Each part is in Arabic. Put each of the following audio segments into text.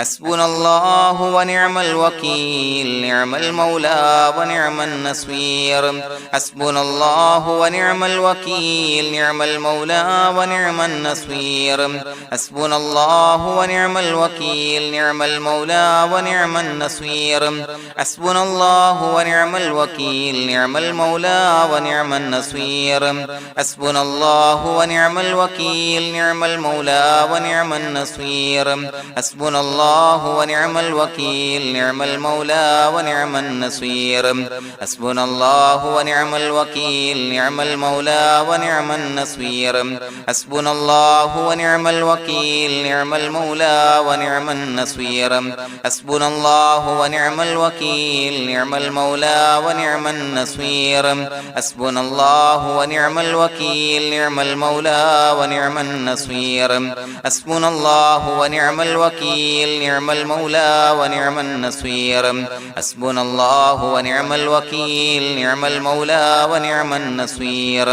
حسبنا الله ونعم الوكيل نعم المولى ونعم النصير حسبنا الله ونعم الوكيل نعم المولى ونعم النصير حسبنا الله ونعم الوكيل نعم المولى ونعم النصير حسبنا الله ونعم الوكيل نعم المولى ونعم النصير حسبنا الله ونعم الوكيل نعم المولى ونعم النصير حسبنا الله ونعم الوكيل نعم المولى ونعم النصير حسبنا الله ونعم الوكيل نعم المولى ونعم النصير حسبنا الله ونعم الوكيل نعم المولى ونعم النصير حسبنا الله ونعم الوكيل نعم المولى ونعم النصير حسبنا الله ونعم الوكيل نعم المولى ونعم النصير حسبنا الله ونعم الوكيل نعم المولى ونعم النصير حسبنا الله ونعم الوكيل نعم المولى ونعم النصير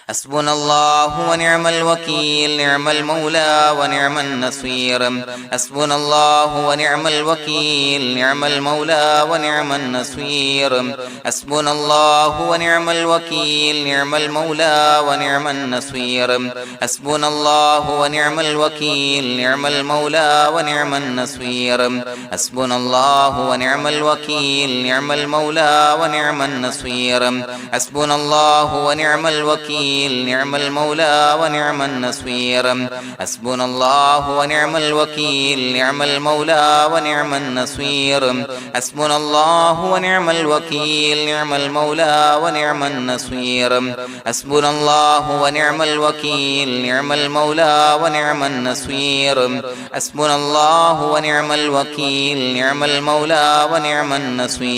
حسبنا الله ونعم الوكيل نعم المولى ونعم النصير حسبنا الله ونعم الوكيل نعم المولى ونعم النصير حسبنا الله ونعم الوكيل نعم المولى ونعم النصير حسبنا الله ونعم الوكيل نعم المولى ونعم النصير حسبنا الله ونعم الوكيل نعم المولى ونعم النصير حسبنا الله ونعم الوكيل نعم المولى ونعم النصير حسبنا الله ونعم الوكيل نعم المولى ونعم النصير حسبنا الله ونعم الوكيل نعم المولى ونعم النصير حسبنا الله ونعم الوكيل نعم المولى ونعم النصير حسبنا الله ونعم الوكيل نعم المولى ونعم النصير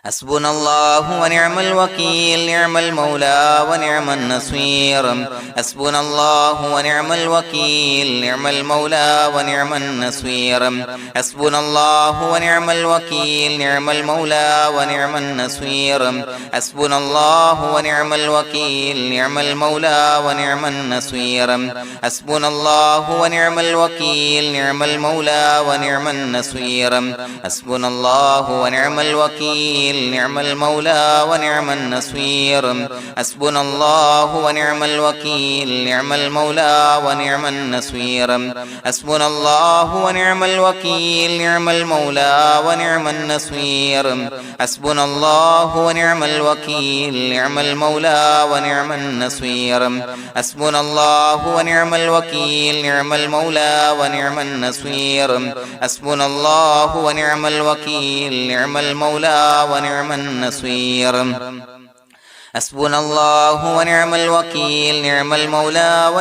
حسبنا الله ونعم الوكيل نعم المولى ونعم النصير حسبنا الله ونعم الوكيل نعم المولى ونعم النصير حسبنا الله ونعم الوكيل نعم المولى ونعم النصير حسبنا الله ونعم الوكيل نعم المولى ونعم النصير حسبنا الله ونعم الوكيل نعم المولى ونعم النصير حسبنا الله ونعم الوكيل نعم المولى ونعم النصير حسبنا الله ونعم الوكيل نعم المولى ونعم النصير حسبنا الله ونعم الوكيل نعم المولى ونعم النصير حسبنا الله ونعم الوكيل نعم المولى ونعم النصير حسبنا الله ونعم الوكيل نعم المولى ونعم النصير حسبنا الله ونعم الوكيل نعم المولى ونعم النصير حسبنا الله ونعم الوكيل نعم المولى ونعم النصير حسبنا الله ونعم الوكيل نعم المولى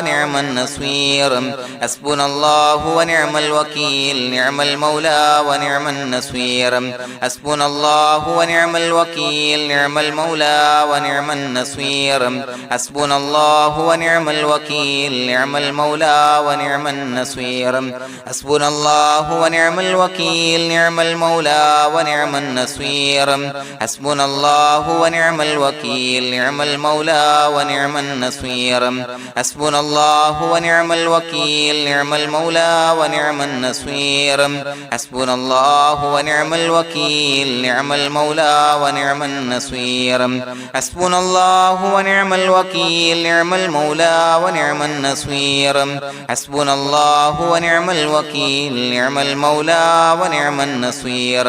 ونعم النصير حسبنا الله ونعم الوكيل نعم المولى ونعم النصير حسبنا الله ونعم الوكيل نعم المولى ونعم النصير حسبنا الله ونعم الوكيل نعم المولى ونعم النصير حسبنا الله ونعم الوكيل نعم المولى ونعم النصير حسبنا الله ونعم الوكيل نعم المولى ونعم النصير حسبنا الله ونعم الوكيل نعم المولى ونعم النصير حسبنا الله ونعم الوكيل نعم المولى ونعم النصير حسبنا الله ونعم الوكيل نعم المولى ونعم النصير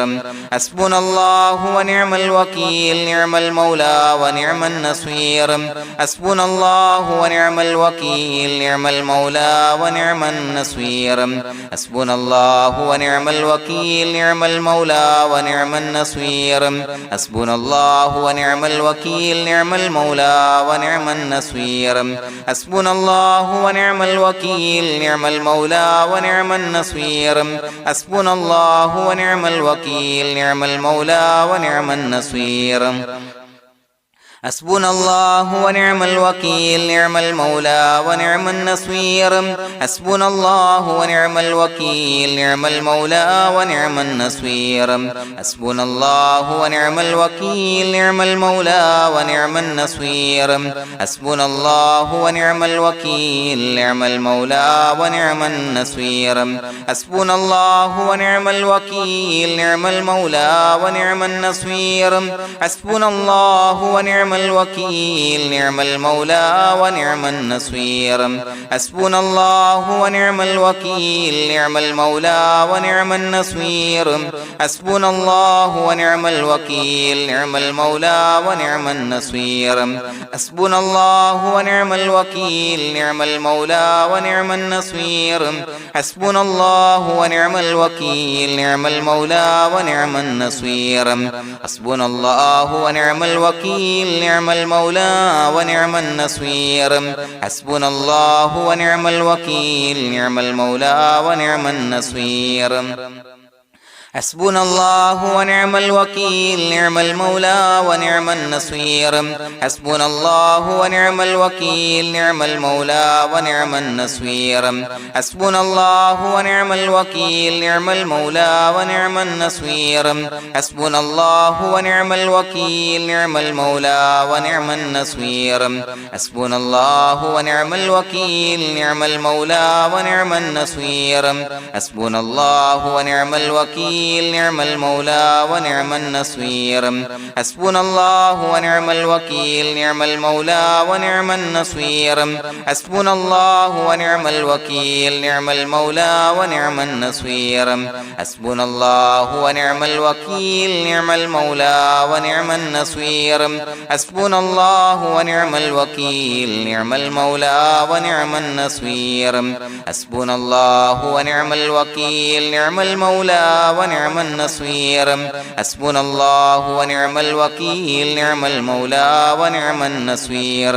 حسبنا الله ونعم الوكيل نعم المولى ونعم النصير حسبنا الله ونعم الوكيل نعم المولى ونعم النصير حسبنا الله ونعم الوكيل نعم المولى ونعم النصير حسبنا الله ونعم الوكيل نعم المولى ونعم النصير حسبنا الله ونعم الوكيل نعم المولى ونعم النصير حسبنا الله ونعم الوكيل نعم المولى ونعم النصير حسبنا الله ونعم الوكيل نعم المولى ونعم النصير حسبنا الله ونعم الوكيل نعم المولى ونعم النصير حسبنا الله ونعم الوكيل نعم المولى ونعم النصير حسبنا الله ونعم الوكيل نعم المولى ونعم النصير حسبنا الله ونعم الوكيل نعم المولى ونعم النصير حسبنا الله ونعم الوكيل نعم المولى ونعم النصير حسبنا الله ونعم الوكيل نعم المولى ونعم النصير حسبنا الله ونعم الوكيل نعم المولى ونعم النصير حسبنا الله ونعم الوكيل نعم المولى ونعم النصير حسبنا الله ونعم الوكيل نعم المولى ونعم النصير حسبنا الله ونعم الوكيل نعم المولى ونعم النصير حسبنا الله ونعم الوكيل نعم المولى ونعم النصير حسبنا الله ونعم الوكيل نعم المولى ونعم النصير حسبنا الله ونعم الوكيل نعم المولى ونعم النصير حسبنا الله ونعم الوكيل نعم المولى ونعم النصير حسبنا الله ونعم الوكيل نعم المولى ونعم النصير حسبنا الله ونعم الوكيل نعم المولى ونعم النصير حسبنا الله ونعم الوكيل نعم المولى ونعم النصير حسبنا الله ونعم الوكيل نعم المولى ونعم النصير حسبنا الله ونعم الوكيل نعم المولى ونعم النصير حسبنا الله ونعم الوكيل نعم المولى ونعم النصير حسبنا الله ونعم الوكيل نعم المولى ونعم النصير حسبنا الله ونعم الوكيل نعم المولى ونعم النصير حسبنا الله ونعم الوكيل نعم المولى ونعم النصير حسبنا الله ونعم الوكيل نعم المولى ونعم النصير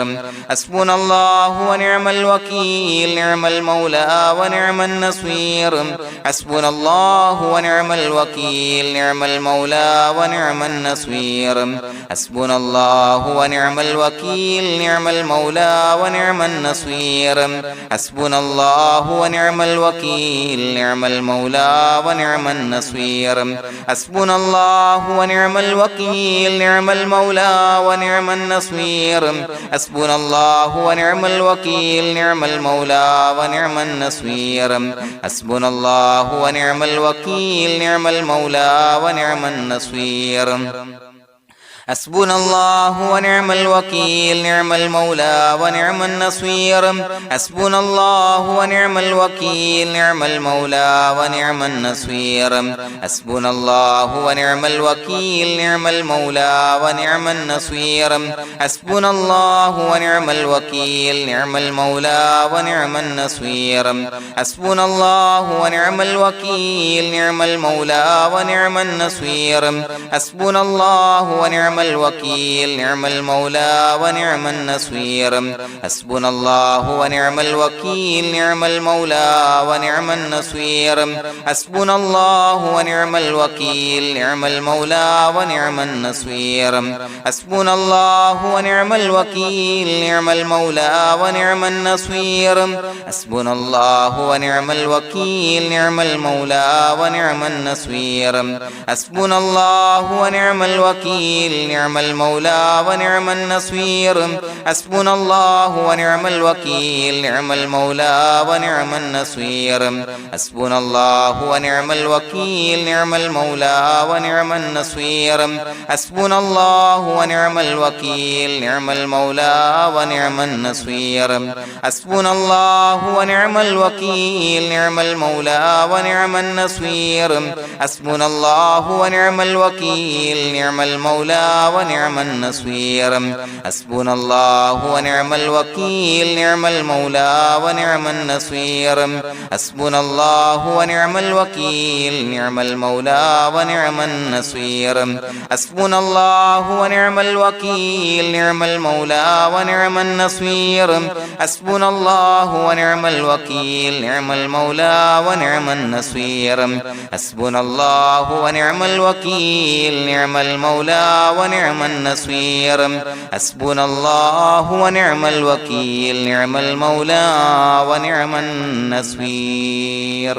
حسبنا الله ونعم الوكيل نعم المولى ونعم النصير حسبنا الله ونعم الوكيل نعم المولى ونعم النصير حسبنا الله ونعم الوكيل نعم المولى ونعم النصير حسبنا الله ونعم الوكيل نعم المولى ونعم النصير حسبنا الله ونعم الوكيل نعم المولى ونعم النصير حسبنا الله ونعم الوكيل نعم المولى ونعم النصير حسبنا الله ونعم الوكيل نعم المولى ونعم النصير حسبنا الله ونعم الوكيل نعم المولى ونعم النصير حسبنا الله ونعم الوكيل نعم المولى ونعم النصير حسبنا الله ونعم الوكيل نعم المولى ونعم النصير حسبنا الله ونعم الوكيل نعم المولى ونعم النصير حسبنا الله ونعم الوكيل نعم المولى ونعم النصير حسبنا الله ونعم الوكيل نعم المولى ونعم النصير حسبنا الله ونعم الوكيل نعم المولى ونعم النصير حسبنا الله ونعم الوكيل نعم المولى ونعم النصير حسبنا الله ونعم الوكيل نعم المولى ونعم النصير حسبنا الله ونعم الوكيل نعم المولى ونعم النصير حسبنا الله ونعم الوكيل نعم المولى ونعم النصير حسبنا الله ونعم الوكيل نعم المولى ونعم النصير حسبنا الله ونعم الوكيل نعم المولى ونعم النصير حسبنا الله ونعم الوكيل نعم المولى ونعم النصير حسبنا الله ونعم الوكيل نعم المولى ونعم النصير حسبنا الله ونعم الوكيل نعم المولى ونعم النصير حسبنا الله ونعم الوكيل نعم المولى ونعم النصير حسبنا الله ونعم الوكيل نعم المولى ونعم النصير حسبنا الله ونعم الوكيل نعم المولى ونعم النصير حسبنا الله ونعم الوكيل نعم المولى ونعم النصير حسبنا الله ونعم الوكيل نعم المولى ونعم النصير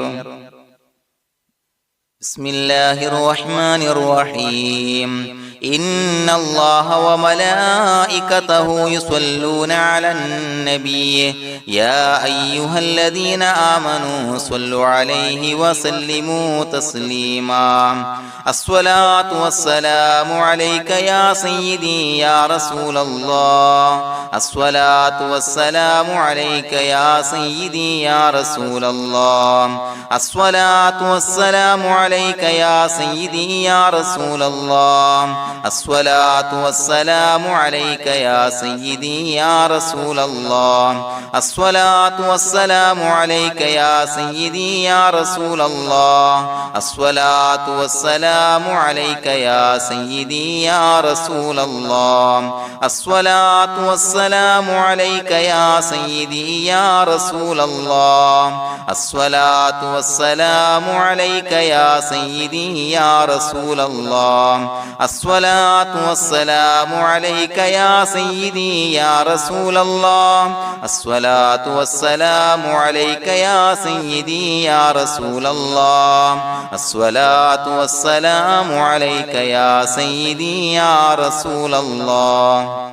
بسم الله الرحمن الرحيم إن الله وملائكته يصلون على النبي يا أيها الذين آمنوا صلوا عليه وسلموا تسليما الصلاة والسلام عليك يا سيدي يا رسول الله الصلاة والسلام عليك يا سيدي يا رسول الله الصلاة والسلام عليك يا سيدي يا رسول الله الصلاة والسلام عليك يا سيدي يا رسول الله الصلاة والسلام عليك يا سيدي يا رسول الله الصلاة والسلام عليك يا سيدي يا رسول الله الصلاة والسلام عليك يا سيدي يا رسول الله الصلاة والسلام عليك يا سيدي يا رسول الله الصلاة والسلام عليك يا سيدي يا رسول الله الصلاة والسلام عليك يا سيدي يا رسول الله الصلاة والسلام عليك يا سيدي يا رسول الله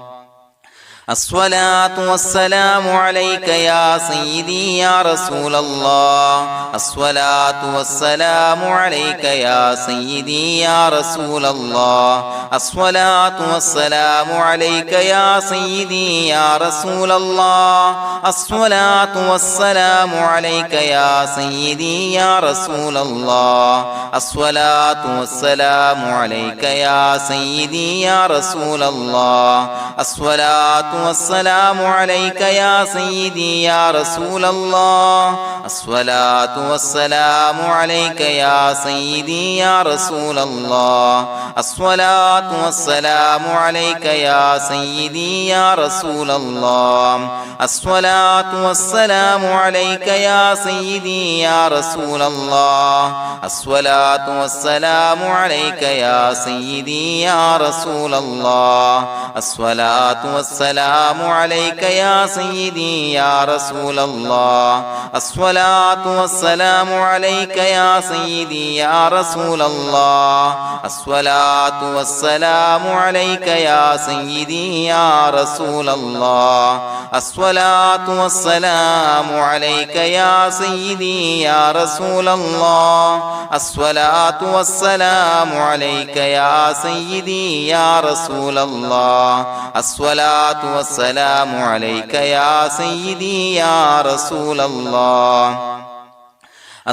الصلاة والسلام عليك يا سيدي يا رسول الله الصلاة والسلام عليك يا سيدي يا رسول الله الصلاة والسلام عليك يا سيدي يا رسول الله الصلاة والسلام عليك يا سيدي يا رسول الله الصلاة والسلام عليك يا سيدي يا رسول الله الصلاة والسلام عليك يا سيدي يا رسول الله الصلاة والسلام عليك يا سيدي يا رسول الله الصلاة والسلام عليك يا سيدي يا رسول الله الصلاة والسلام عليك يا سيدي يا رسول الله الصلاة والسلام عليك يا سيدي يا رسول الله الصلاة والسلام عليك يا سيدي يا رسول الله الصلاة والسلام عليك يا سيدي يا رسول الله الصلاة والسلام عليك يا سيدي يا رسول الله الصلاة والسلام عليك يا سيدي يا رسول الله الصلاة والسلام عليك يا سيدي يا رسول الله الصلاة والسلام عليك يا سيدي يا رسول الله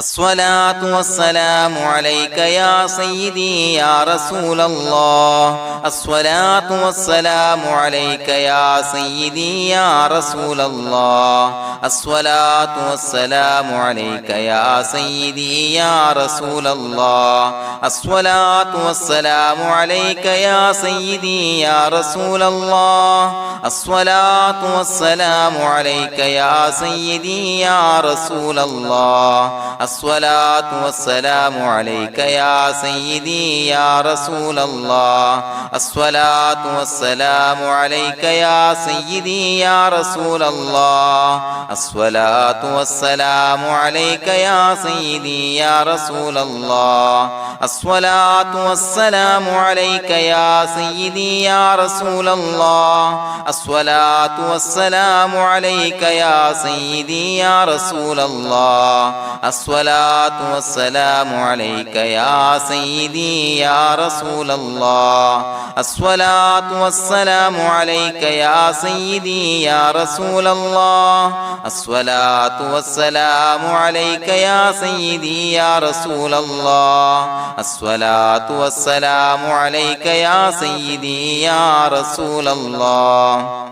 الصلاة والسلام عليك يا سيدي يا رسول الله الصلاة والسلام عليك يا سيدي يا رسول الله الصلاة والسلام عليك يا سيدي يا رسول الله الصلاة والسلام عليك يا سيدي يا رسول الله الصلاة والسلام عليك يا سيدي يا رسول الله الصلاة والسلام عليك يا سيدي يا رسول الله الصلاة والسلام عليك يا سيدي يا رسول الله الصلاة والسلام عليك يا سيدي يا رسول الله الصلاة والسلام عليك يا سيدي يا رسول الله الصلاة والسلام عليك يا سيدي يا رسول الله الصلاة والسلام عليك يا سيدي يا رسول الله الصلاة والسلام عليك يا سيدي يا رسول الله الصلاة والسلام عليك يا سيدي يا رسول الله الصلاة والسلام عليك يا سيدي يا رسول الله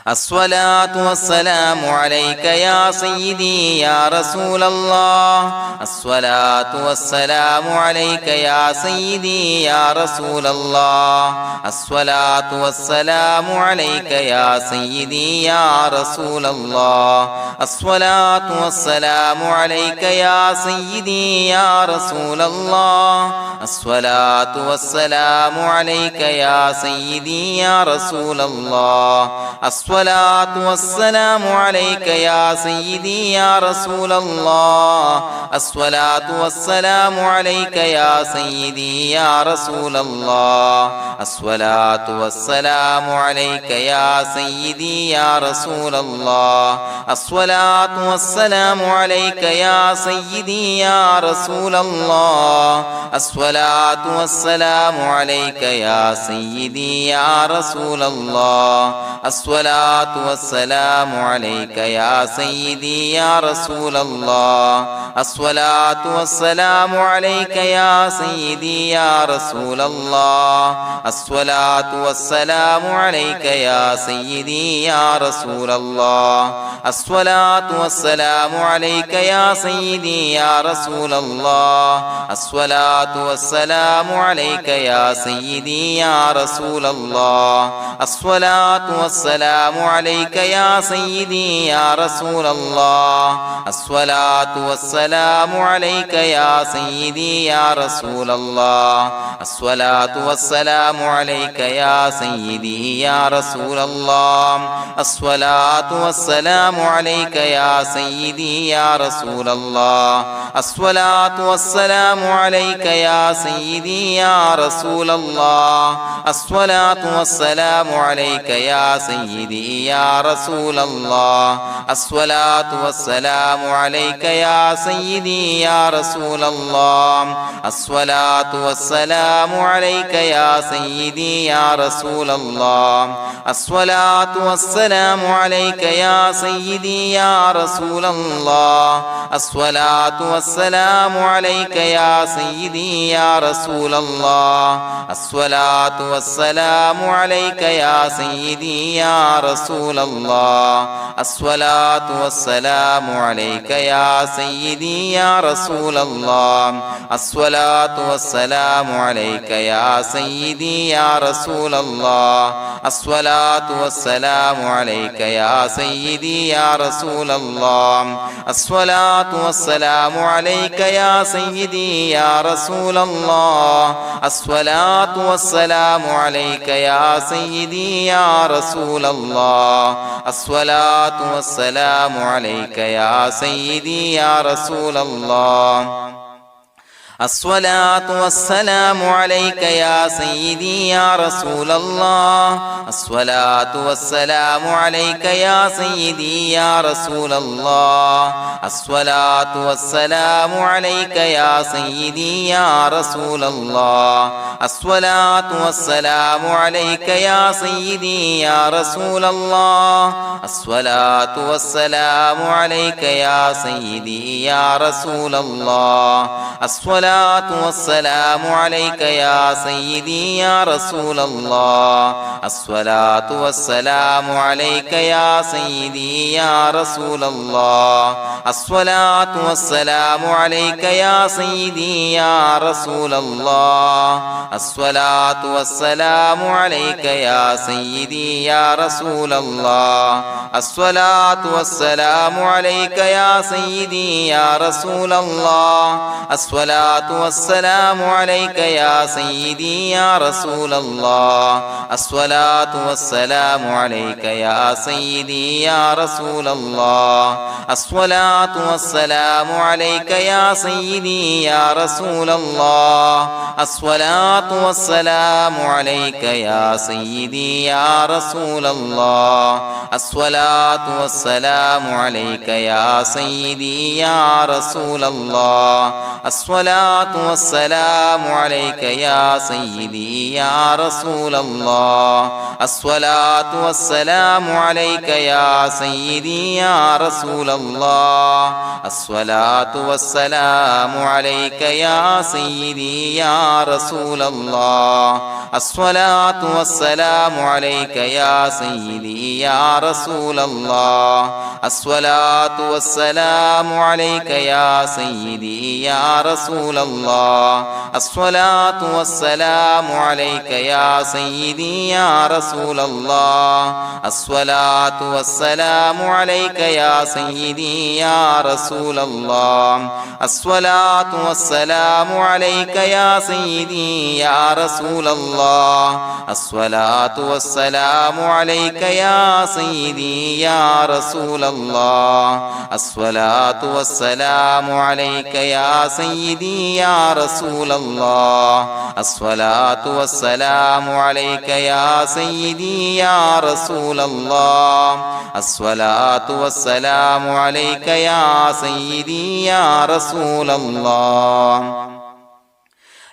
الصلاة والسلام عليك يا سيدي يا رسول الله الصلاة والسلام عليك يا سيدي يا رسول الله الصلاة والسلام عليك يا سيدي يا رسول الله الصلاة والسلام عليك يا سيدي يا رسول الله الصلاة والسلام عليك يا سيدي يا رسول الله الصلاة والسلام عليك يا سيدي يا رسول الله الصلاة والسلام عليك يا سيدي يا رسول الله الصلاة والسلام عليك يا سيدي يا رسول الله الصلاة والسلام عليك يا سيدي يا رسول الله الصلاة والسلام عليك يا سيدي يا رسول الله الصلاة والسلام عليك يا سيدي يا رسول الله الصلاة والسلام عليك يا سيدي يا رسول الله الصلاة والسلام عليك يا سيدي يا رسول الله الصلاة والسلام عليك يا سيدي يا رسول الله الصلاة والسلام عليك يا سيدي يا رسول الله الصلاة والسلام عليك يا سيدي يا رسول الله الصلاة والسلام عليك يا سيدي يا رسول الله الصلاة والسلام عليك يا سيدي يا رسول الله الصلاة والسلام عليك يا سيدي يا رسول الله الصلاة والسلام عليك يا سيدي يا رسول الله الصلاة والسلام عليك يا سيدي يا رسول الله الصلاة والسلام عليك يا سيدي يا رسول الله الصلاة والسلام عليك يا سيدي يا رسول الله الصلاة والسلام عليك يا سيدي يا رسول الله الصلاة والسلام عليك يا سيدي يا رسول الله الصلاة والسلام عليك يا سيدي يا رسول الله الصلاة والسلام عليك يا سيدي يا رسول الله الصلاة والسلام عليك يا سيدي يا رسول الله الصلاة والسلام عليك يا سيدي يا رسول الله الصلاة والسلام عليك يا سيدي يا رسول الله الصلاة والسلام عليك يا سيدي يا رسول الله الصلاة والسلام عليك يا سيدي يا رسول الله الصلاة والسلام عليك يا سيدي يا رسول الله الصلاة والسلام عليك يا سيدي يا رسول الله الصلاة والسلام عليك يا سيدي يا رسول الله الصلاة والسلام عليك يا سيدي يا رسول الله الصلاة والسلام عليك يا سيدي يا رسول الله الصلاة والسلام عليك يا سيدي يا رسول الله الصلاة والسلام عليك يا سيدي يا رسول الله الصلاة والسلام عليك يا سيدي يا رسول الله الصلاة والسلام عليك يا سيدي يا رسول الله الصلاة والسلام عليك يا سيدي يا رسول الله الصلاة والسلام عليك يا سيدي يا رسول الله الصلاة والسلام عليك يا سيدي يا رسول الله الصلاة والسلام عليك يا سيدي يا رسول الله الصلاة والسلام عليك يا سيدي يا رسول الله الصلاة والسلام عليك يا سيدي يا رسول الله الصلاة الصلاة والسلام عليك يا سيدي يا رسول الله الصلاة والسلام عليك يا سيدي يا رسول الله الصلاة والسلام عليك يا سيدي يا رسول الله الصلاة والسلام عليك يا سيدي يا رسول الله الصلاة والسلام عليك يا سيدي يا رسول الله الصلاة والسلام عليك يا سيدي يا رسول الله الصلاة والسلام عليك يا سيدي يا رسول الله الصلاة والسلام عليك يا سيدي يا رسول الله الصلاة والسلام عليك يا سيدي يا رسول الله الصلاة والسلام عليك يا سيدي يا رسول الله الصلاة والسلام عليك يا سيدي يا رسول الله الصلاة والسلام عليك يا سيدي يا رسول الله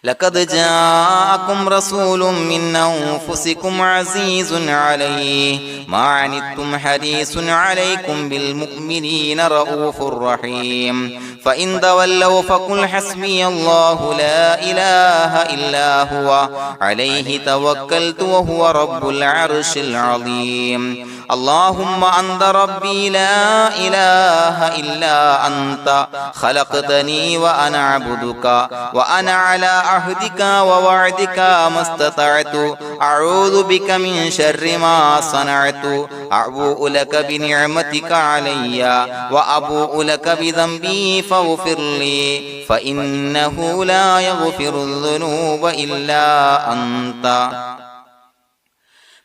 لقد جاءكم رسول من أنفسكم عزيز عليه ما عنتم حريص عليكم بالمؤمنين رؤوف رحيم فإن تولوا فقل حسبي الله لا إله إلا هو عليه توكلت وهو رب العرش العظيم اللهم أنت ربي لا إله إلا أنت خلقتني وأنا عبدك وأنا على عهدك ووعدك ما استطعت أعوذ بك من شر ما صنعت أبوء لك بنعمتك علي وأبوء لك بذنبي فاغفر لي فإنه لا يغفر الذنوب إلا أنت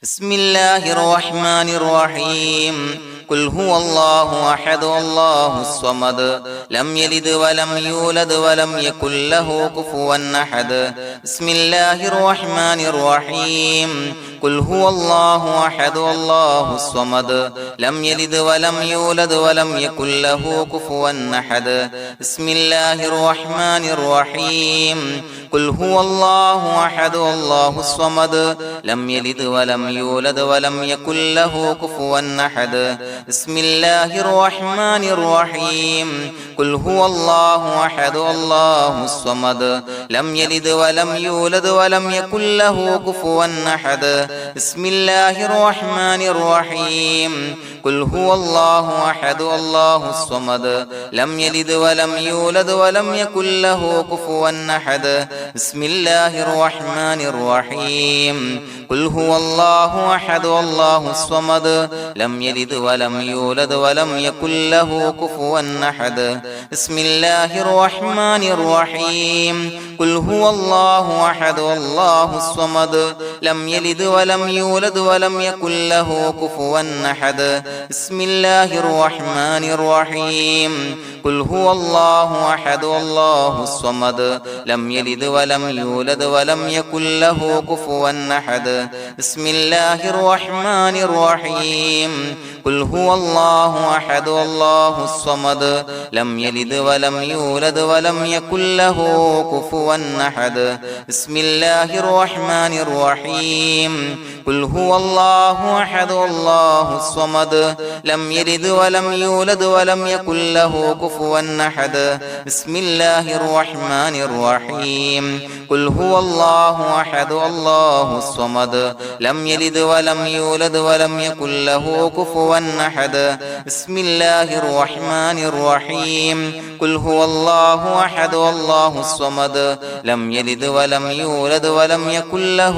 بسم الله الرحمن الرحيم قل هو الله أحد الله الصمد لم يلد ولم يولد ولم يكن له كفوا أحد بسم الله الرحمن الرحيم قل هو الله أحد الله الصمد لم يلد ولم يولد ولم يكن له كفوا أحد بسم الله الرحمن الرحيم قل هو الله أحد الله الصمد لم يلد ولم يولد ولم يكن له كفوا أحد بسم الله الرحمن الرحيم قل هو الله أحد الله الصمد لم يلد ولم يولد ولم يكن له كفوا أحد بسم الله الرحمن الرحيم قل هو الله أحد الله الصمد لم يلد ولم يولد ولم يكن له كفوا أحد بسم الله الرحمن الرحيم قل هو الله أحد الله الصمد لم يلد ولم يولد ولم يكن له كفوا أحد بسم الله الرحمن الرحيم قل هو الله أحد الله الصمد لم يلد ولم يولد ولم يكن له كفوا أحد بسم الله الرحمن الرحيم قل هو الله أحد الله الصمد لم يلد ولم يولد ولم يكن له كفوا أحد بسم الله الرحمن الرحيم قل هو الله أحد الله الصمد لم يلد ولم يولد ولم يكن له كفوا أحد بسم الله الرحمن الرحيم قل هو الله أحد الله الصمد لم يلد ولم يولد ولم يكن له كفوا أحد بسم الله الرحمن الرحيم قل هو الله أحد الله الصمد لم يلد ولم يولد ولم يكن له كفوا أحد بسم الله الرحمن الرحيم قل هو الله أحد الله الصمد لم يلد ولم يولد ولم يكن له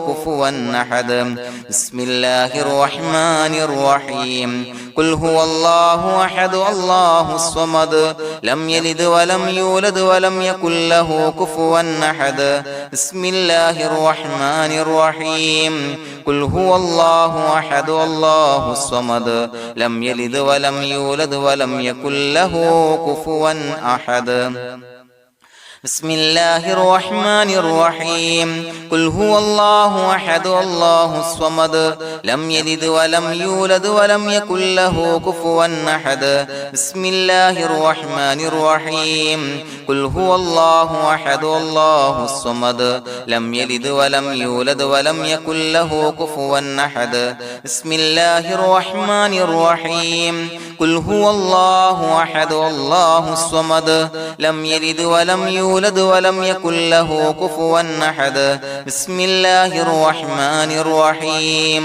كفوا أحد بسم الله الرحمن الرحيم قل هو الله أحد الله الصمد لم يلد ولم يولد ولم يكن له كفوا أحد بسم الله الرحمن الرحيم قل هو الله أحد الله الصمد لم يلد ولم يولد ولم يكن له كفوا أحد بسم الله الرحمن الرحيم قل هو الله أحد الله الصمد لم يلد ولم يولد ولم يكن له كفوا أحد بسم الله الرحمن الرحيم قل هو الله أحد الله الصمد لم يلد ولم يولد ولم يكن له كفوا أحد بسم الله الرحمن الرحيم قل هو الله أحد الله الصمد لم يلد ولم يولد ولم يكن له كفوا أحد بسم الله الرحمن الرحيم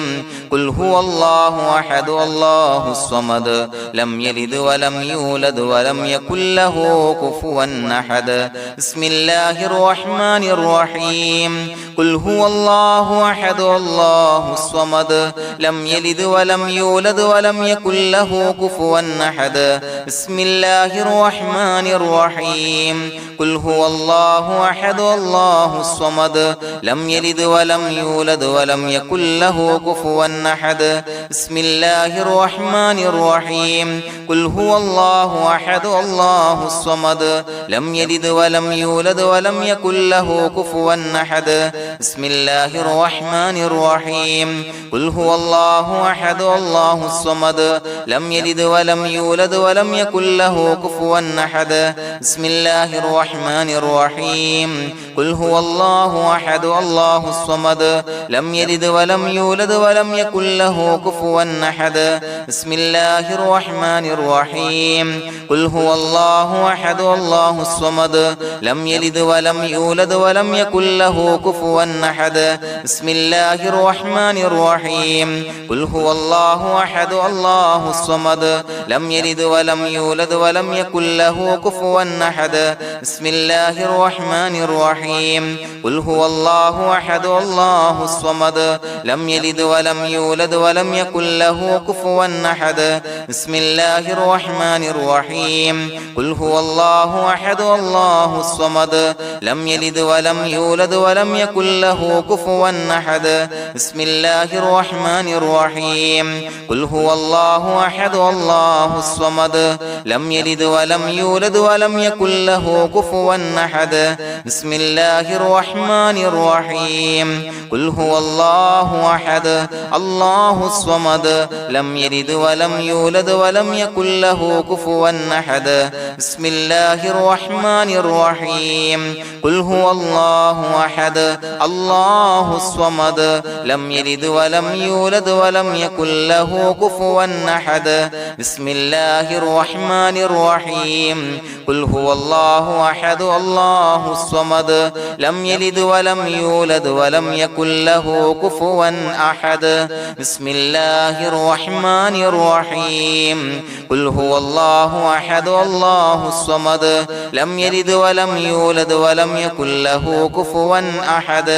قل هو الله أحد الله الصمد لم يلد ولم يولد ولم يكن له كفوا أحد بسم الله الرحمن الرحيم قل هو الله أحد الله الصمد لم يلد ولم يولد ولم يكن له كفوا أحد بسم الله الرحمن الرحيم قل هو الله أحد الله الصمد لم يلد ولم يولد ولم يكن له كفوا أحد بسم الله الرحمن الرحيم قل هو الله أحد الله الصمد لم يلد ولم يولد ولم يكن له كفوا أحد بسم الله الرحمن الرحيم قل هو الله أحد الله الصمد لم يلد ولم يولد ولم يكن له كفوا أحد بسم الله الرحمن الرحيم قل هو الله أحد الله الصمد لم يلد ولم يولد ولم يكن له كفوا أحد بسم الله الرحمن الرحيم قل هو الله أحد الله الصمد لم يلد ولم يولد ولم يكن له كفوا أحد بسم الله الرحمن الرحيم قل هو الله أحد الله الصمد لم يلد ولم يولد ولم يكن له كفوا أحد بسم الله الرحمن الرحيم قل هو الله أحد الله الصمد لم يلد ولم يولد ولم يكن له كفوا أحد بسم الله الرحمن الرحيم قل هو الله أحد الله الصمد لم يلد ولم يولد ولم يكن له كفوا أحد بسم الله الرحمن الرحيم قل هو الله أحد الله الصمد لم يلد ولم يولد ولم يكن له كفوا أحد بسم الله الرحمن الرحيم قل هو الله أحد الله الصمد لم يلد ولم يولد ولم يكن له كفوا أحد بسم الله الرحمن الرحيم قل هو الله أحد الله الصمد لم يلد ولم يولد ولم يكن له كفوا أحد بسم الله الرحمن الرحيم قل هو الله أحد الله الصمد لم يلد ولم يولد ولم يكن له كفوا أحد بسم الله الرحمن الرحيم قل هو الله أحد الله الصمد لم يلد ولم يولد ولم يكن له كفوا أحد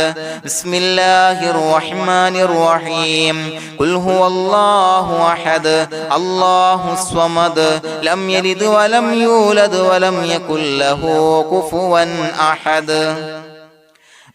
بسم الله الرحمن الرحيم قل هو الله أحد الله الصمد لم يلد ولم يولد ولم يكن له كفوا أحد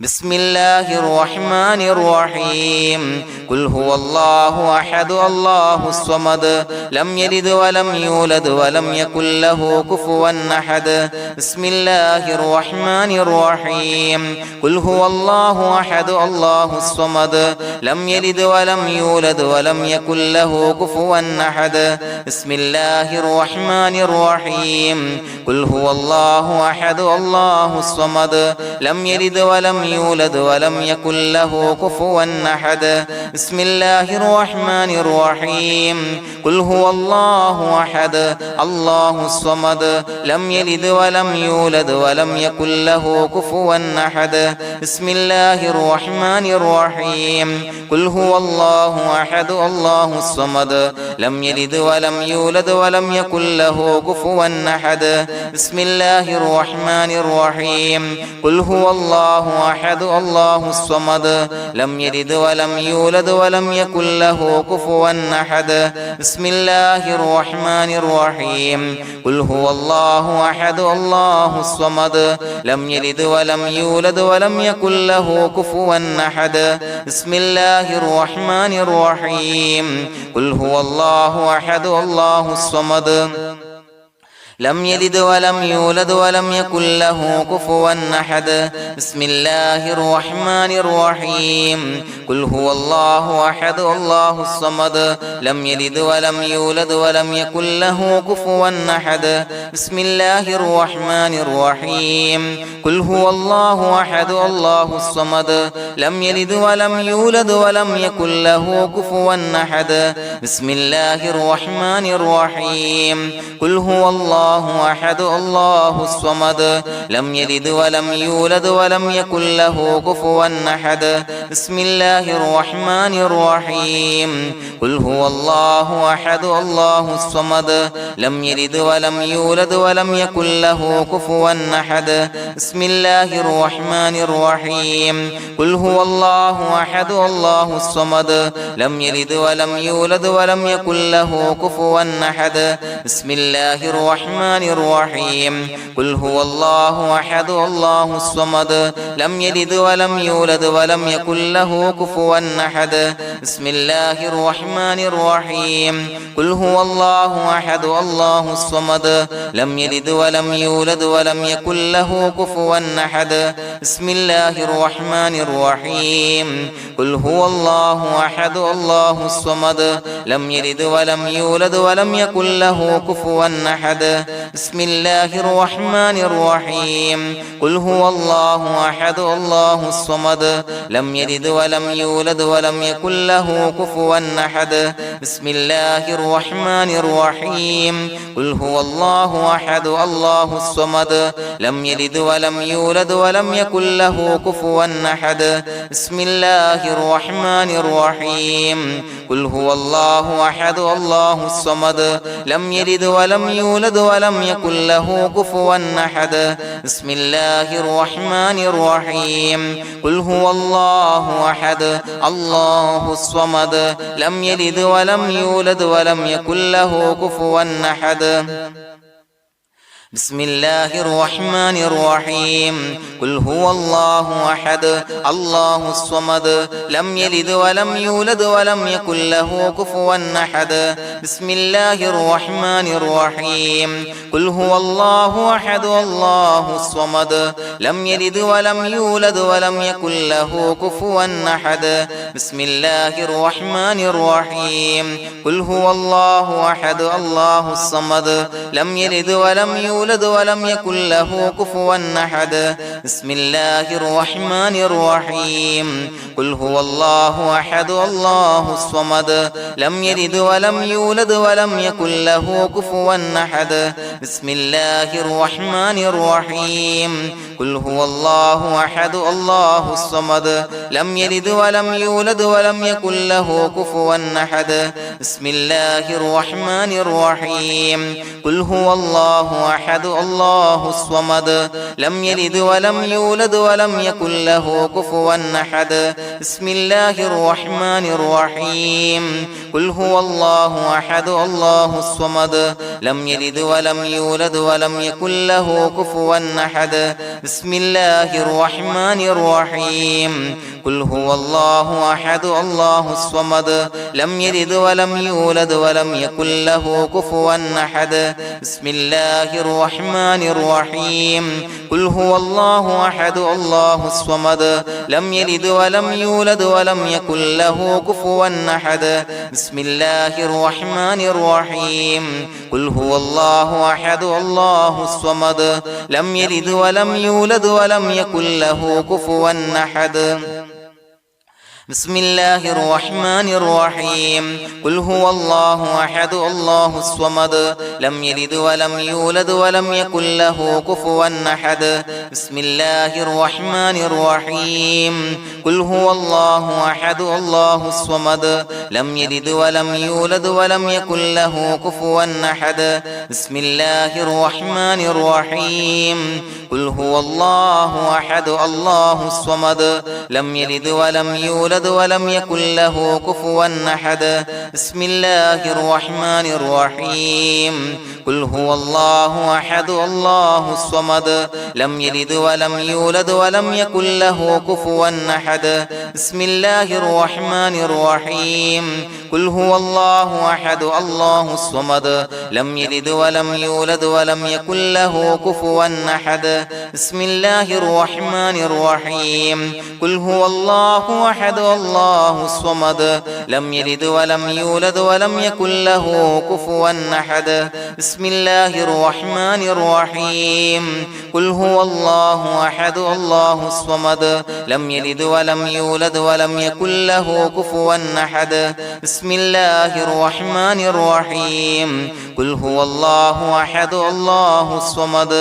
بسم الله الرحمن الرحيم قل هو الله أحد الله الصمد لم يلد ولم يولد ولم يكن له كفوا أحد بسم الله الرحمن الرحيم قل هو الله أحد الله الصمد لم يلد ولم يولد ولم يكن له كفوا أحد بسم الله الرحمن الرحيم قل هو الله أحد الله الصمد لم يلد ولم يولد ولم يكن له كفوا أحد بسم الله الرحمن الرحيم قل هو الله أحد الله الصمد لم يلد ولم يولد ولم يكن له كفوا أحد بسم الله الرحمن الرحيم قل هو الله أحد الله الصمد لم يلد ولم يولد ولم يكن له كفوا أحد بسم الله الرحمن الرحيم قل هو الله أحد الله الصمد لم يلد ولم يولد ولم يكن له كفوا أحد بسم الله الرحمن الرحيم قل هو الله أحد الله الصمد لم يلد ولم يولد ولم يكن له كفوا أحد بسم الله الرحمن الرحيم قل هو الله أحد الله الصمد لم يلد ولم يولد ولم يكن له كفوا أحد بسم الله الرحمن الرحيم قل هو الله أحد الله الصمد لم يلد ولم يولد ولم يكن له كفوا أحد بسم الله الرحمن الرحيم قل هو الله أحد الله الصمد لم يلد ولم يولد ولم يكن له كفوا أحد بسم الله الرحمن الرحيم قل هو الله أحد الله الصمد لم يلد ولم يولد ولم يكن له كفوا أحد بسم الله الرحمن الرحيم قل هو الله أحد الله الصمد لم يلد ولم يولد ولم يكن له كفوا أحد بسم الله الرحمن الرحيم قل هو الله أحد الله الصمد لم يلد ولم يولد ولم يكن له كفوا أحد بسم الله الرحمن الرحيم قل هو الله أحد الله الصمد لم يلد ولم يولد ولم يكن له كفوا أحد بسم الله الرحمن الرحيم قل هو الله أحد الله الصمد لم يلد ولم يولد ولم يكن له كفوا أحد بسم الله الرحمن الرحيم قل هو الله أحد الله الصمد لم يلد ولم يولد ولم يكن له كفوا أحد بسم الله الرحمن الرحيم قل هو الله أحد الله الصمد لم يلد ولم يولد ولم يكن له كفوا أحد بسم الله الرحمن الرحيم قل هو الله أحد الله الصمد لم يلد ولم يولد ولم يكن له كفوا أحد بسم الله الرحمن الرحيم قل هو الله أحد الله الصمد لم يلد ولم يولد ولم يكن له كفوا أحد بسم الله الرحمن الرحيم قل هو الله أحد الله الصمد لم يلد ولم يولد ولم يكن له كفوا أحد بسم الله الرحمن الرحيم قل هو الله أحد الله الصمد لم يلد ولم يولد ولم يكن له كفوا أحد بسم الله الرحمن الرحيم قل هو الله أحد الله الصمد لم يلد ولم يولد ولم يكن له كفوا أحد بسم الله الرحمن الرحيم قل هو الله أحد الله الصمد لم يلد ولم يولد ولم يكن له كفوا أحد بسم الله الرحمن الرحيم قل هو الله أحد الله الصمد لم يلد ولم يولد ولم يكن له كفوا أحد بسم الله الرحمن الرحيم قل هو الله أحد الله الصمد لم يلد ولم يولد ولم يكن له كفوا أحد بسم الله الرحمن الرحيم قل هو الله أحد الله الصمد لم يلد ولم يولد ولم يكن له كفوا أحد بسم الله الرحمن الرحيم قل هو الله أحد الله الصمد لم يلد ولم يولد ولم يكن له كفوا أحد بسم الله الرحمن الرحيم قل هو الله أحد الله الصمد لم يلد ولم يولد ولم يكن له كفوا أحد بسم الله الرحمن الرحيم قل هو الله أحد الله الصمد لم يلد ولم يولد ولم يكن له كفوا أحد بسم الله الرحمن الرحيم قل هو الله أحد الله الصمد لم يلد ولم يولد ولم يكن له كفوا أحد بسم الله الرحمن الرحيم قل هو الله أحد الله الصمد لم يلد ولم يولد ولم يكن له كفوا أحد بسم الله الرحمن الرحيم قل هو الله أحد الله الصمد لم يلد ولم يولد ولم يكن له كفوا أحد بسم الله الرحمن الرحيم قل هو الله أحد الله الصمد لم يلد ولم يولد يولد ولم يكن له كفوا أحد بسم الله الرحمن الرحيم قل هو الله أحد الله الصمد لم يلد ولم يولد ولم يكن له كفوا أحد بسم الله الرحمن الرحيم قل هو الله أحد الله الصمد لم يلد ولم يولد ولم يكن له كفوا أحد بسم الله الرحمن الرحيم قل هو الله أحد الله الصمد لم يلد ولم يولد ولم يكن له كفوا أحد بسم الله الرحمن الرحيم قل هو الله أحد الله الصمد لم يلد ولم يولد ولم يكن له كفوا أحد بسم الله الرحمن الرحيم قل هو الله أحد الله الصمد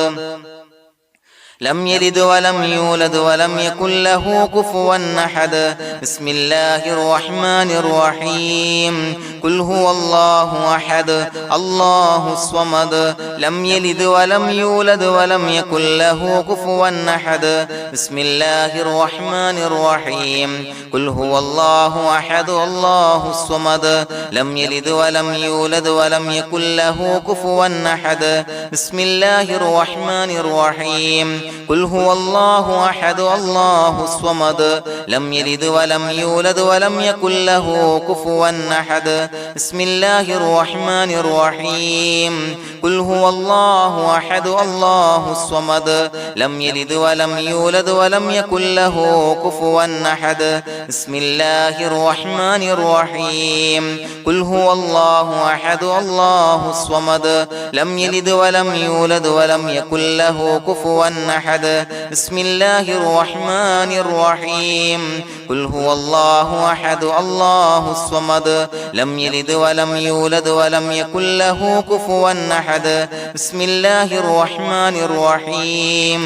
لم يلد ولم يولد ولم يكن له كفوا أحد بسم الله الرحمن الرحيم قل هو الله أحد الله الصمد لم يلد ولم يولد ولم يكن له كفوا أحد بسم الله الرحمن الرحيم قل هو الله أحد الله الصمد لم يلد ولم يولد ولم يكن له كفوا أحد بسم الله الرحمن الرحيم قل هو الله أحد الله الصمد لم يلد ولم يولد ولم يكن له كفوا أحد بسم الله الرحمن الرحيم قل هو الله أحد الله الصمد لم يلد ولم يولد ولم يكن له كفوا أحد بسم الله الرحمن الرحيم قل هو الله أحد الله الصمد لم يلد ولم يولد ولم يكن له كفوا أحد بسم الله الرحمن الرحيم قل هو الله أحد الله الصمد لم يلد ولم يولد ولم يكن له كفوا أحد بسم الله الرحمن الرحيم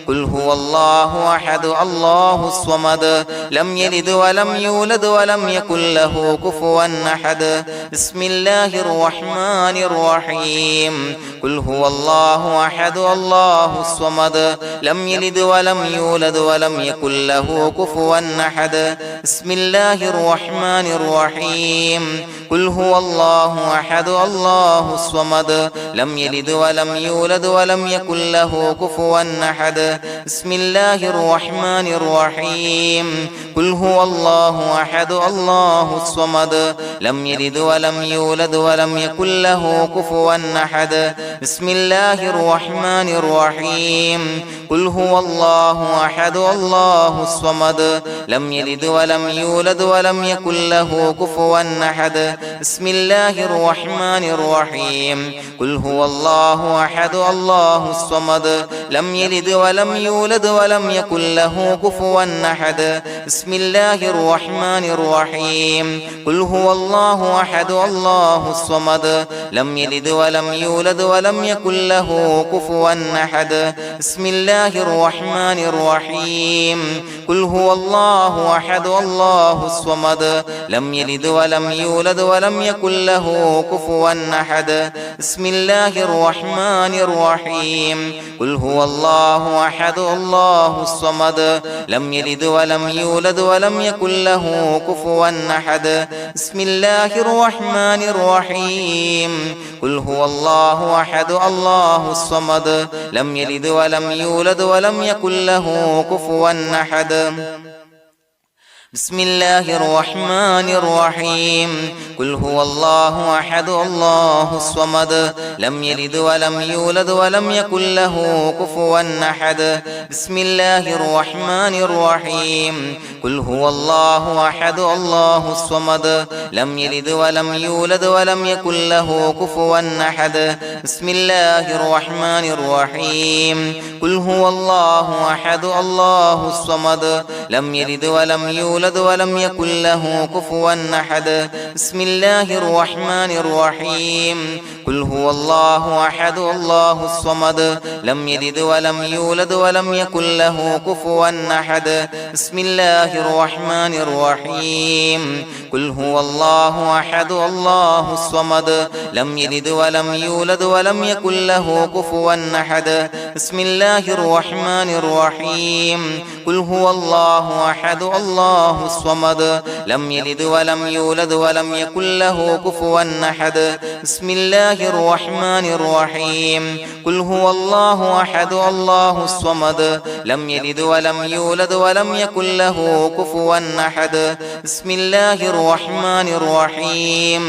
قل هو الله أحد الله الصمد لم يلد ولم يولد ولم يكن له كفوا أحد بسم الله الرحمن الرحيم قل هو الله أحد الله الصمد لم يلد ولم يولد ولم يكن له كفوا أحد بسم الله الرحمن الرحيم قل هو الله أحد الله الصمد لم يلد ولم يولد ولم يكن له كفوا أحد بسم الله الرحمن الرحيم قل هو الله أحد الله الصمد لم يلد ولم يولد ولم يكن له كفوا أحد بسم الله الرحمن الرحيم قل هو الله أحد الله الصمد لم يلد ولم يولد ولم يكن له كفوا أحد بسم الله الرحمن الرحيم قل هو الله أحد الله الصمد لم يلد ولم يولد ولم يكن له كفوا أحد بسم الله الرحمن الرحيم قل هو الله أحد الله الصمد لم يلد ولم يولد ولم يكن له كفوا أحد بسم الله الرحمن الرحيم قل هو الله أحد الله الصمد لم يلد ولم يولد ولم يكن له كفوا أحد بسم الله الرحمن الرحيم قل هو الله أحد الله الصمد لم يلد ولم يولد ولم يكن له كفوا أحد بسم الله الرحمن الرحيم قل هو الله أحد الله الصمد لم يلد ولم يولد ولم يكن له كفوا أحد بسم الله الرحمن الرحيم قل هو الله أحد الله الصمد لم يلد ولم يولد ولم يكن له كفوا أحد بسم الله الرحمن الرحيم قل هو الله أحد الله الصمد لم يلد ولم يولد ولم يكن له كفوا أحد بسم الله الرحمن الرحيم قل هو الله أحد الله الصمد لم يلد ولم يولد ولم يكن له كفوا أحد بسم الله الرحمن الرحيم قل هو الله أحد الله الصمد لم يلد ولم يولد ولم يكن له كفوا أحد بسم الله الرحمن الرحيم قل هو الله أحد الله الصمد لم يلد ولم يولد ولم يكن له كفوا أحد بسم الله الرحمن الرحيم قل هو الله الله أحد الله الصمد لم يلد ولم يولد ولم يكن له كفوا أحد بسم الله الرحمن الرحيم قل هو الله أحد الله الصمد لم يلد ولم يولد ولم يكن له كفوا أحد بسم الله الرحمن الرحيم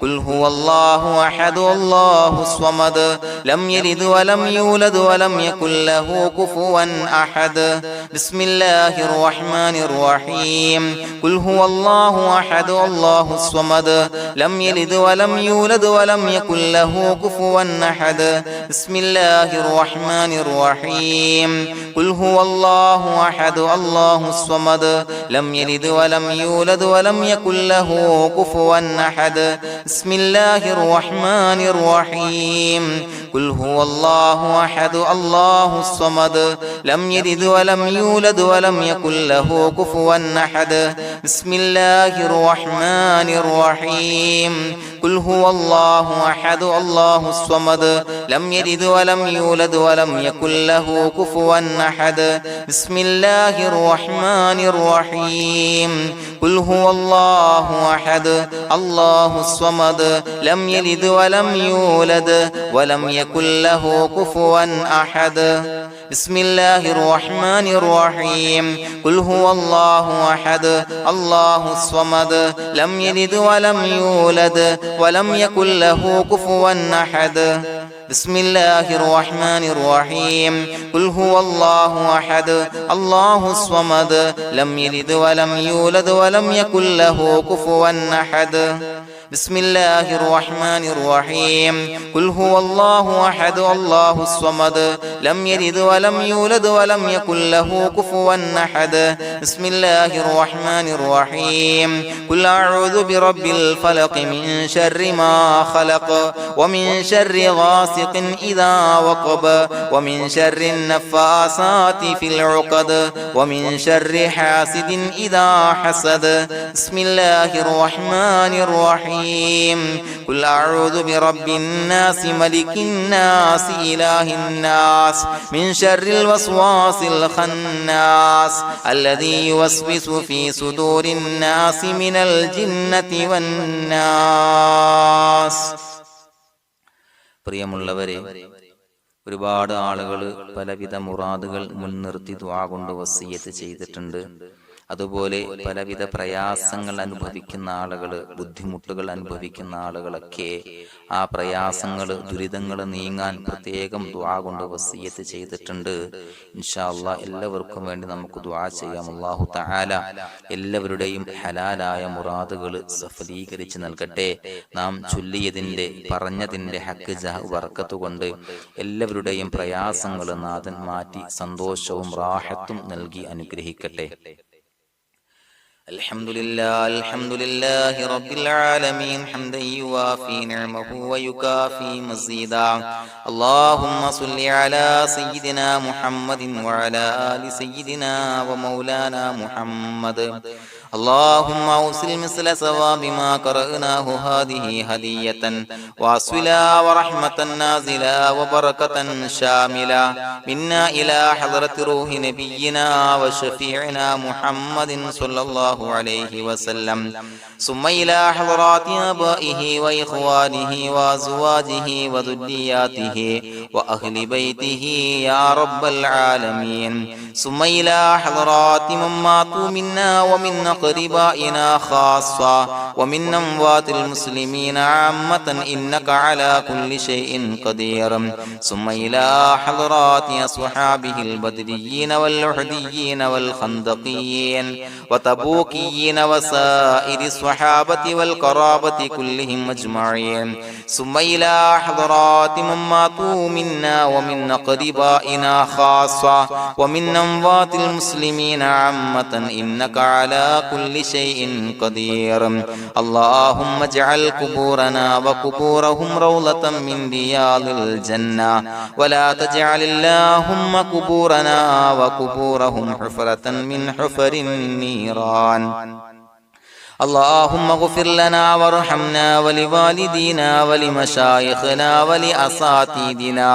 قل هو الله أحد الله الصمد لم يلد ولم يولد ولم يكن له كفوا أحد بسم الله الرحمن الرحيم قل هو الله أحد الله الصمد لم يلد ولم يولد ولم يكن له كفوا أحد بسم الله الرحمن الرحيم قل هو الله أحد الله الصمد لم يلد ولم يولد ولم يكن له كفوا أحد بسم الله الرحمن الرحيم قل هو الله أحد الله الصمد لم يلد ولم يولد ولم يكن له كفوا أحد بسم الله الرحمن الرحيم قل هو الله أحد الله الصمد لم يلد ولم يولد ولم يكن له كفوا أحد بسم الله الرحمن الرحيم قل هو الله أحد الله الصمد لم يلد ولم يولد ولم يكن له كفوا أحد بسم الله الرحمن الرحيم قل هو الله أحد الله الصمد لم يلد ولم يولد ولم يكن له كفوا أحد بسم الله الرحمن الرحيم قل هو الله أحد الله الصمد لم يلد ولم يولد ولم يكن له كفوا أحد بسم الله الرحمن الرحيم قل هو الله أحد الله الصمد لم يلد ولم يولد ولم يكن له كفوا أحد بسم الله الرحمن الرحيم قل أعوذ برب الفلق من شر ما خلق ومن شر غاسق إذا وقب ومن شر النفاثات في العقد ومن شر حاسد إذا حسد بسم الله الرحمن الرحيم قل أعوذ برب الناس ملك الناس إله الناس من شر الوسواس الخناس الذي يوسوس في صدور الناس من الجنة والناس. പ്രിയമുള്ളവരെ, ഒരുപാട് ആളുകൾ പലവിധ മുറാദുകൾ മുൻനിർത്തി ദുആ കൊണ്ട് വസിയ്യത്ത് ചെയ്തിട്ടുണ്ട്. അതുപോലെ പലവിധ പ്രയാസങ്ങൾ അനുഭവിക്കുന്ന ആളുകൾ, ബുദ്ധിമുട്ടുകൾ അനുഭവിക്കുന്ന ആളുകളൊക്കെ ആ പ്രയാസങ്ങൾ, ദുരിതങ്ങൾ നീങ്ങാൻ പ്രത്യേകം ദുആ കൊണ്ട് വസിയ്യത്ത് ചെയ്തിട്ടുണ്ട്. ഇൻഷാ അല്ലാഹ് എല്ലാവർക്കും വേണ്ടി നമുക്ക് ദുആ ചെയ്യാം. അല്ലാഹു തആല എല്ലാവരുടെയും ഹലാലായ മുറാദുകൾ സഫലീകരിച്ച് നൽകട്ടെ. നാം ചൊല്ലിയതിന്റെ, പറഞ്ഞതിന്റെ ഹക്ക് ജാഹ് ബർക്കത്ത് കൊണ്ട് എല്ലാവരുടെയും പ്രയാസങ്ങൾ നാഥൻ മാറ്റി സന്തോഷവും റാഹത്തും നൽകി അനുഗ്രഹിക്കട്ടെ. الحمد لله رب العالمين حمدا يوافي نعمه ويكافي مزيدا. اللهم صل على سيدنا محمد وعلى آل سيدنا ومولانا محمد. اللهم أوصل مثل ثواب ما قرأناه هذه هدية واصلا ورحمة نازلا وبركة شاملة منا إلى حضرة روح نبينا وشفيعنا محمد صلى الله عليه وسلم، ثم إلى حضرات آبائه وإخوانه وأزواجه وذرياته وأهل بيته يا رب العالمين، ثم إلى حضرات من ماتوا منا ومن أقربائنا خاصة ومن أموات المسلمين عامة إنك على كل شيء قدير، ثم إلى حضرات أصحابه البدريين والأحديين والخندقيين وتبوكيين وسائر الصحابة والقرابة كلهم أجمعين، ثم إلى حضرات من ماتوا منا ومن أقربائنا خاصة ومن أموات المسلمين عامة إنك على كل شيء قدير. اللهم اجعل قبورنا وقبورهم روضة من رياض الجنة، ولا تجعل اللهم قبورنا وقبورهم حفرة من حفر النيران. اللهم اغفر لنا وارحمنا ولوالدينا ولمشايخنا ولأساتذتنا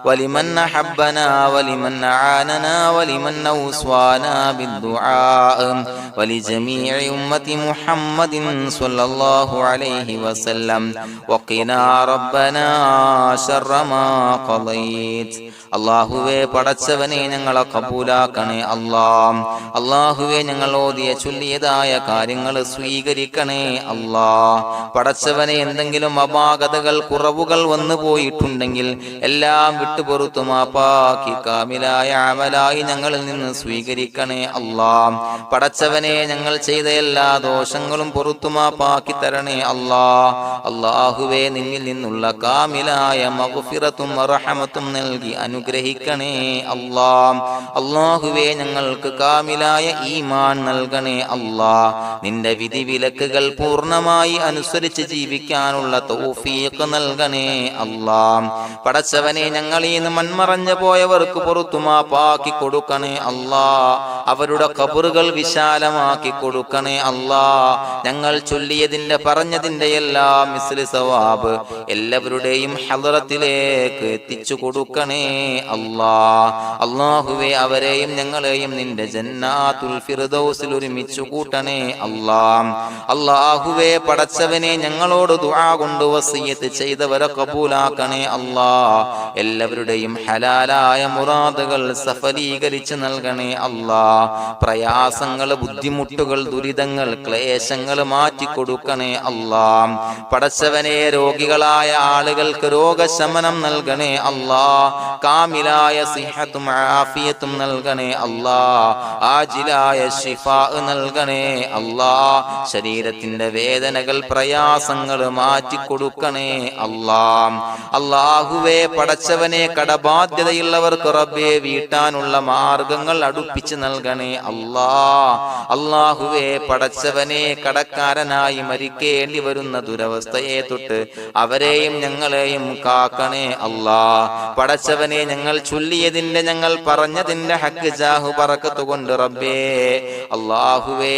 ولمن أحبنا ولمن أعاننا ولمن أوصانا بالدعاء ولجميع أمة محمد صلى الله عليه وسلم وقنا ربنا شر ما قضيت. അള്ളാഹുവേ പടച്ചവനെ ഞങ്ങളെ കബൂലാക്കണേ അല്ലാഹ്. അള്ളാഹുവേ ഞങ്ങൾ ഓതിയ ചൊല്ലിയതായ കാര്യങ്ങൾ സ്വീകരിക്കണേ അല്ലാഹ്. പടച്ചവനെ എന്തെങ്കിലും അപാകതകൾ കുറവുകൾ വന്നു പോയിട്ടുണ്ടെങ്കിൽ എല്ലാം വിട്ടുപൊറുത്തു മാപ്പാക്കി കാമിലായ അമലായി ഞങ്ങളിൽ നിന്ന് സ്വീകരിക്കണേ അല്ലാഹ്. പടച്ചവനെ ഞങ്ങൾ ചെയ്ത എല്ലാ ദോഷങ്ങളും പൊറുത്തു മാപ്പാക്കി തരണേ അല്ലാഹ്. അള്ളാഹുവേ നിന്നിൽ നിന്നുള്ള കാമിലായ മഗ്ഫിറത്തും റഹമത്തും നൽകി അനുഗ്രഹിക്കണേ അല്ലാഹ്. അല്ലാഹുവേ ഞങ്ങൾക്ക് കാമിലായ ഈമാൻ നൽകണേ അല്ലാഹ്. നിന്റെ വിധി വിലക്കുകൾ പൂർണ്ണമായി അനുസരിച്ച് ജീവിക്കാനുള്ള തൗഫീഖ് നൽകണേ അല്ലാഹ്. പടച്ചവനെ ഞങ്ങളിൽ നിന്ന് മൺമറഞ്ഞു പോയവർക്ക് പുറത്തു മാപ്പാക്കി കൊടുക്കണേ അല്ലാഹ്. അവരുടെ ഖബറുകൾ വിശാലമാക്കി കൊടുക്കണേ അല്ലാഹ്. ഞങ്ങൾ ചൊല്ലിയതിന്റെ പറഞ്ഞതിന്റെ എല്ലാം മിസ്ലി സവാബ് എല്ലാവരുടെയും ഹളറത്തിലേക്ക് എത്തിച്ചു കൊടുക്കണേ അല്ലാഹ്. അല്ലാഹുവേ അവരെയും ഞങ്ങളെയും നിന്റെ ജന്നാത്തുൽ ഫിർദൗസിൽ ഒരുമിച്ചു കൂട്ടണേ അല്ലാഹ്. അല്ലാഹുവേ പടച്ചവനെ ഞങ്ങളോട് ദുആ കൊണ്ട് വസിയത്ത് ചെയ്തവരെ കബൂലാക്കണേ അല്ലാഹ്. എല്ലാവരുടെയും ഹലാലായ മുറാദുകൾ സഫലീകരിച്ച് നൽകണേ അല്ലാഹ്. പ്രയാസങ്ങൾ, ബുദ്ധിമുട്ടുകൾ, ദുരിതങ്ങൾ, ക്ലേശങ്ങൾ മാറ്റിക്കൊടുക്കണേ അല്ലാഹ്. പടച്ചവനെ രോഗികളായ ആളുകൾക്ക് രോഗശമനം നൽകണേ അല്ലാഹ്. കാമിലായ സിഹത്തും ആഫിയത്തും നൽകണേ അല്ലാഹ്. ആജിലായ ശിഫാ നൽകണേ അല്ലാഹ്. ശരീരത്തിന്റെ വേദനകൾ, പ്രയാസങ്ങൾ മാറ്റിക്കൊടുക്കണേ അല്ലാഹ്. അല്ലാഹുവേ പടച്ചവനെ കടബാധ്യതയുള്ളവർക്ക് റബ്ബേ വീട്ടാനുള്ള മാർഗങ്ങൾ അടുപ്പിച്ച് നൽകണേ അല്ലാഹ്. അല്ലാഹുവേ പടച്ചവനെ കടക്കാരനായി മരിക്കേണ്ടി വരുന്ന ദുരവസ്ഥയെ തൊട്ട് അവരെയും ഞങ്ങളെയും കാക്കണേ അല്ലാഹ്. പടച്ചവനെ ഞങ്ങൾ ചൊല്ലിയതിന്റെ, ഞങ്ങൾ പറഞ്ഞതിന്റെ ഹക്ക് ജാഹു ബറക്കത്ത് കൊണ്ട് റബ്ബേ അല്ലാഹുവേ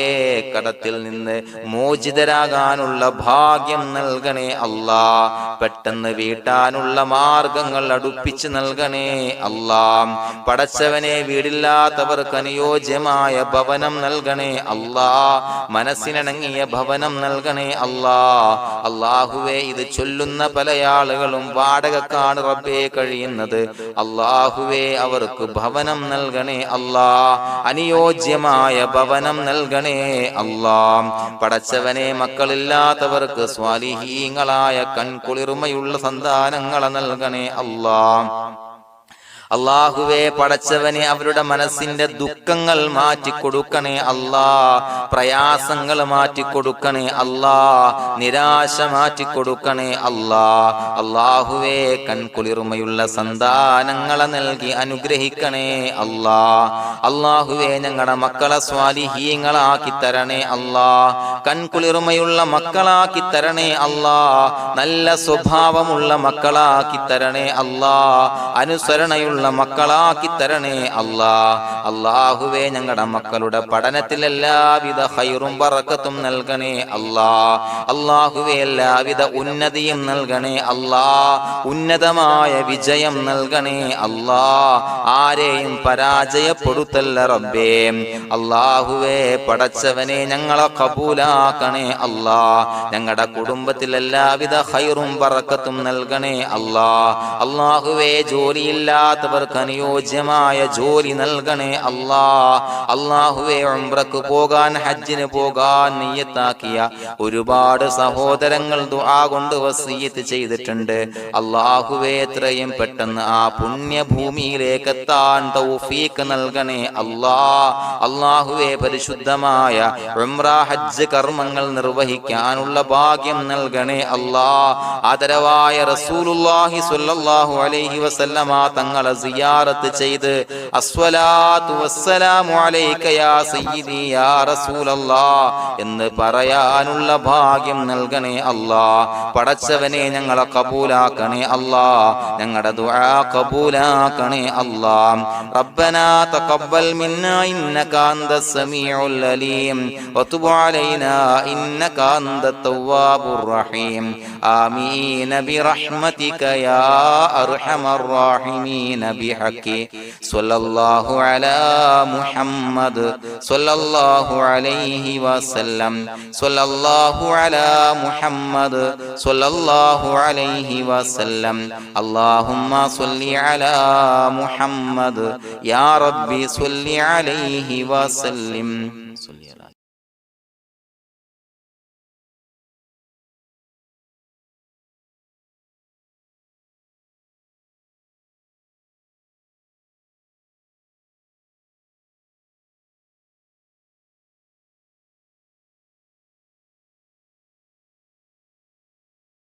കടത്തിൽ നിന്ന് മോചിതരാകാനുള്ള ഭാഗ്യം നൽകണേ അല്ലാഹ്. പെട്ടെന്ന് വീട്ടാനുള്ള മാർഗങ്ങൾ അടുപ്പിച്ച് നൽകണേ അല്ലാഹ്. പടച്ചവനെ വീടില്ലാത്തവർക്ക് അനുയോജ്യമായ ഭവനം നൽകണേ അല്ലാഹ്. മനസ്സിനിണങ്ങിയ ഭവനം നൽകണേ അല്ലാഹ്. അല്ലാഹുവേ ഇത് ചൊല്ലുന്ന പല ആളുകളും വാടകക്കാണ് റബ്ബേ കഴിയുന്നത്. അല്ലാഹുവേ അവർക്ക് ഭവനം നൽകണേ അല്ലാഹ്. അനുയോജ്യമായ ഭവനം നൽകണേ അല്ലാഹ്. പടച്ചവനെ മക്കളില്ലാത്തവർക്ക് സ്വാലിഹീങ്ങളായ കൺകുളിർമയുള്ള സന്താനങ്ങളെ നൽകണേ അല്ലാഹ്. അല്ലാഹുവേ പടച്ചവനെ അവരുടെ മനസ്സിന്റെ ദുഃഖങ്ങൾ മാറ്റിക്കൊടുക്കണേ അല്ലാഹ്. പ്രയാസങ്ങൾ മാറ്റിക്കൊടുക്കണേ അല്ലാഹ്. നിരാശ മാറ്റിക്കൊടുക്കണേ അല്ലാഹ്. അല്ലാഹുവേ കൺകുളിർമയുള്ള സന്താനങ്ങളെ നൽകി അനുഗ്രഹിക്കണേ അല്ലാഹ്. അല്ലാഹുവേ ഞങ്ങളുടെ മക്കളെ സ്വാലിഹീങ്ങളാക്കി തരണേ അല്ലാഹ്. കൺകുളിർമയുള്ള മക്കളാക്കി തരണേ അല്ലാഹ്. നല്ല സ്വഭാവമുള്ള മക്കളാക്കി തരണേ അല്ലാഹ്. അനുസരണയുള്ള മക്കളാക്കി തരണേ അല്ലാഹ്. അല്ലാഹുവേ ഞങ്ങളുടെ മക്കളുടെ പഠനത്തിൽ എല്ലാവിധ ഖൈറും ബറക്കത്തും നൽകണേ അല്ലാഹ്. അല്ലാഹുവേ എല്ലാവിധ ഉന്നതിയും നൽകണേ അല്ലാഹ്. ഉന്നതമായ വിജയം നൽകണേ അല്ലാഹ്. ആരെയും പരാജയപ്പെടുത്തല്ല റബ്ബേ. അല്ലാഹുവേ പടച്ചവനെ ഞങ്ങളെ കബൂലാക്കണേ അല്ലാഹ്. ഞങ്ങളുടെ കുടുംബത്തിൽ എല്ലാവിധ ഖൈറും ബറക്കത്തും നൽകണേ അല്ലാഹ്. അല്ലാഹുവേ ജോലിയില്ലാത്ത അനുയോജ്യമായ ജോലി നൽകണേ അല്ലാഹ്. അല്ലാഹുവേ ഉംറക്ക് പോകാൻ, ഹജ്ജിന് പോകാൻ നിയ്യത്താക്കിയ ഒരുപാട് സഹോദരങ്ങൾ ദുആ കൊണ്ട് വസിയത്ത് ചെയ്തിട്ടുണ്ട്. അല്ലാഹുവേ എത്രയും പെട്ടെന്ന് ആ പുണ്യഭൂമിയിലേക്ക് എത്താൻ തൗഫീഖ് നൽകണേ അല്ലാഹ്. അല്ലാഹുവേ പരിശുദ്ധമായ ഉംറ ഹജ്ജ് കർമ്മങ്ങൾ നിർവഹിക്കാനുള്ള ഭാഗ്യം നൽകണേ അല്ലാഹ്. ആദരവായ റസൂലുള്ളാഹി സ്വല്ലല്ലാഹു അലൈഹി വസല്ലമ തങ്ങളെ സിയാറത്ത് ചെയ്ത് അസ്സലാത്തു വസ്സലാമു അലൈക യാ സയ്യിദി യാ റസൂലല്ലാഹ് എന്ന് പറയാനുള്ള ഭാഗ്യം നൽകണേ അല്ലാഹ്. പടച്ചവനെ ഞങ്ങളെ കബൂലാക്കണേ അല്ലാഹ്, ഞങ്ങളുടെ ദുആ കബൂലാക്കണേ അല്ലാഹ്. റബ്ബനാ തഖബ്ബൽ മിന്നാ ഇന്നക അന്തസ് സമീഉൽ അലീം വതുബ് അലൈനാ ഇന്നക അന്തത് തവ്വാബുർ റഹീം. ആമീൻ ബിറഹ്മതിക യാ അർഹമർ റഹീമീൻ ബിഹഖി സ്വല്ലല്ലാഹു അലാ മുഹമ്മദ് സ്വല്ലല്ലാഹു അലൈഹി വസല്ലം സ്വല്ലല്ലാഹു അലാ മുഹമ്മദ് സ്വല്ലല്ലാഹു അലൈഹി വസല്ലം. അല്ലാഹുമ്മ സ്വല്ലി അലാ മുഹമ്മദ് യാ റബ്ബി സ്വല്ലി അലൈഹി വസല്ലം.